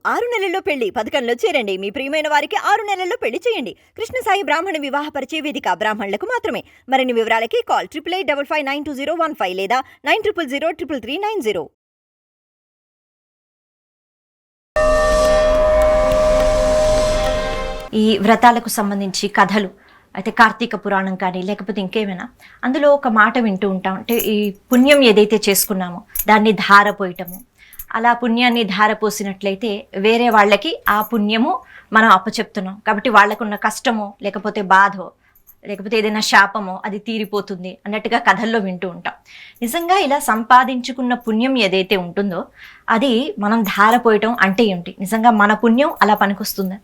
6 నెలల్లో పెళ్లి పథకంలో చేరండి. మీ ప్రియమైన వారికి 6 నెలల్లో పెళ్లి చేయండి. కృష్ణ సాయి బ్రాహ్మణ వివాహ పరిచయ వేదిక బ్రాహ్మణులకు మాత్రమే. మరిన్ని వివరాలకి కాల్ 8855592015 లేదా 9000333990. ఈ వ్రతాలకు సంబంధించి కథలు అయితే కార్తీక పురాణం కానీ లేకపోతే ఇంకేమైనా అందులో ఒక మాట వింటూ ఉంటాం. అంటే ఈ పుణ్యం ఏదైతే చేసుకున్నామో దాన్ని ధారపోయటము, అలా పుణ్యాన్ని ధారపోసినట్లయితే వేరే వాళ్ళకి ఆ పుణ్యము మనం అప్పచెప్తున్నాం కాబట్టి వాళ్ళకున్న కష్టమో లేకపోతే బాధో లేకపోతే ఏదైనా శాపమో అది తీరిపోతుంది అన్నట్టుగా కథల్లో వింటూ ఉంటాం. నిజంగా ఇలా సంపాదించుకున్న పుణ్యం ఏదైతే ఉంటుందో అది మనం ధారపోయటం అంటే ఏమిటి? నిజంగా మన పుణ్యం అలా పనికొస్తుందా?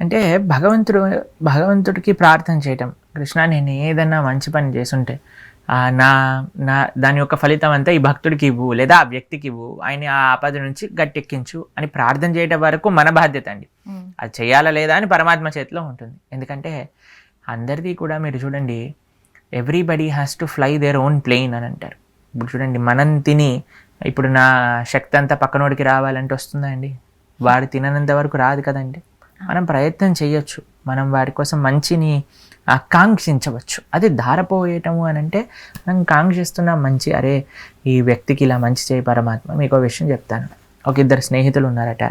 అంటే భగవంతుడికి ప్రార్థన చేయటం, కృష్ణ నేను ఏదన్నా మంచి పని చేసుంటే నా నా దాని యొక్క ఫలితం అంతా ఈ భక్తుడికి ఇవ్వు లేదా ఆ వ్యక్తికి ఇవ్వు, ఆయన ఆ ఆపద నుంచి గట్టెక్కించు అని ప్రార్థన చేయటం వరకు మన బాధ్యత అండి. అది చేయాలా లేదా అని పరమాత్మ చేతిలో ఉంటుంది. ఎందుకంటే అందరిది కూడా మీరు చూడండి, everybody has to fly their own plane అని అంటారు. ఇప్పుడు చూడండి, మనం తిని ఇప్పుడు నా శక్తి అంతా పక్కనోడికి రావాలంటే వస్తుందా అండి? వాడు తిననంత వరకు రాదు కదండి. మనం ప్రయత్నం చేయొచ్చు, మనం వారి కోసం మంచిని కాంక్షించవచ్చు. అది ధారపోయేయటము అని అంటే మనం కాంక్షిస్తున్నాం మంచి, అరే ఈ వ్యక్తికి ఇలా మంచి చేయి పరమాత్మ. మీకు ఒక విషయం చెప్తాను. ఒక ఇద్దరు స్నేహితులు ఉన్నారట.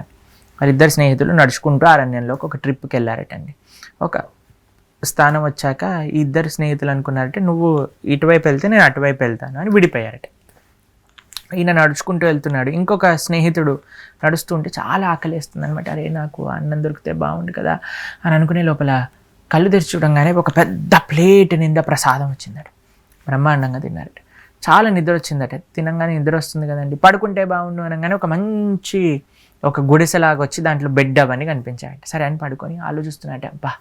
వారిద్దరు స్నేహితులు నడుచుకుంటూ అరణ్యంలోకి ఒక ట్రిప్కి వెళ్ళారట అండి. ఒక స్థానం వచ్చాక ఈ ఇద్దరు స్నేహితులు అనుకున్నారంటే నువ్వు ఇటువైపు వెళ్తే నేను అటువైపు వెళ్తాను అని విడిపోయారట. ఈయన నడుచుకుంటూ వెళ్తున్నాడు, ఇంకొక స్నేహితుడు నడుస్తూ ఉంటే చాలా ఆకలిస్తుంది అనమాట. అరే నాకు అన్నం దొరికితే బాగుండు కదా అని అనుకునే లోపల కళ్ళు తెరిచి చూడంగానే ఒక పెద్ద ప్లేట్ నిండా ప్రసాదం వచ్చిందట. బ్రహ్మాండంగా తిన్నారట. చాలా నిద్ర వచ్చిందట. తినంగానే నిద్ర వస్తుంది కదండి, పడుకుంటే బాగుండు అనగానే ఒక మంచి ఒక గుడిసెలాగా వచ్చి దాంట్లో బెడ్ అవన్నీ కనిపించాయట. సరే అని పడుకొని ఆలోచిస్తున్నట్టే, అబ్బా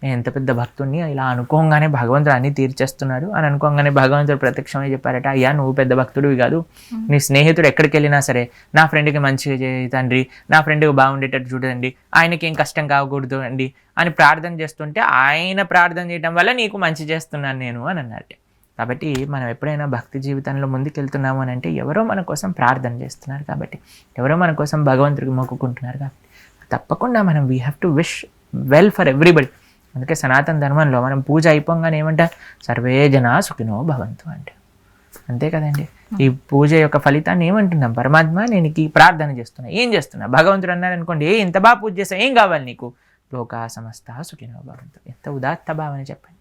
నేను ఎంత పెద్ద భక్తుడిని, ఇలా అనుకోగానే భగవంతుడు అన్నీ తీర్చేస్తున్నాడు అని అనుకోగానే భగవంతుడు ప్రత్యక్షమై చెప్పారట, అయ్యా నువ్వు పెద్ద భక్తుడివి కాదు, నీ స్నేహితుడు ఎక్కడికి వెళ్ళినా సరే నా ఫ్రెండ్కి మంచిగా చేయి తండ్రి, నా ఫ్రెండ్కి బాగుండేటట్టు చూడండి, ఆయనకి ఏం కష్టం కాకూడదు అండి అని ప్రార్థన చేస్తుంటే ఆయన ప్రార్థన చేయడం వల్ల నీకు మంచి చేస్తున్నాను నేను అని అన్నట్టు. కాబట్టి మనం ఎప్పుడైనా భక్తి జీవితంలో ముందుకెళ్తున్నాము అని అంటే ఎవరో మన కోసం ప్రార్థన చేస్తున్నారు కాబట్టి, ఎవరో మన కోసం భగవంతుడికి మొక్కుకుంటున్నారు కాబట్టి తప్పకుండా మనం we have to wish well for everybody. అందుకే సనాతన ధర్మంలో మనం పూజ అయిపోగానే ఏమంటారు, సర్వే జనా సుఖినో భవంతు అంటే. అంతే కదండి. ఈ పూజ యొక్క ఫలితాన్ని ఏమంటున్నాం, పరమాత్మ నేను ఈ ప్రార్థన చేస్తున్నా, ఏం చేస్తున్నా, భగవంతుడు అన్నారు అనుకోండి, ఇంత బాగా పూజ చేస్తా, ఏం కావాలి నీకు, లోకా సమస్త సుఖినో భవంతు. ఎంత ఉదాత్త భావన చెప్పండి.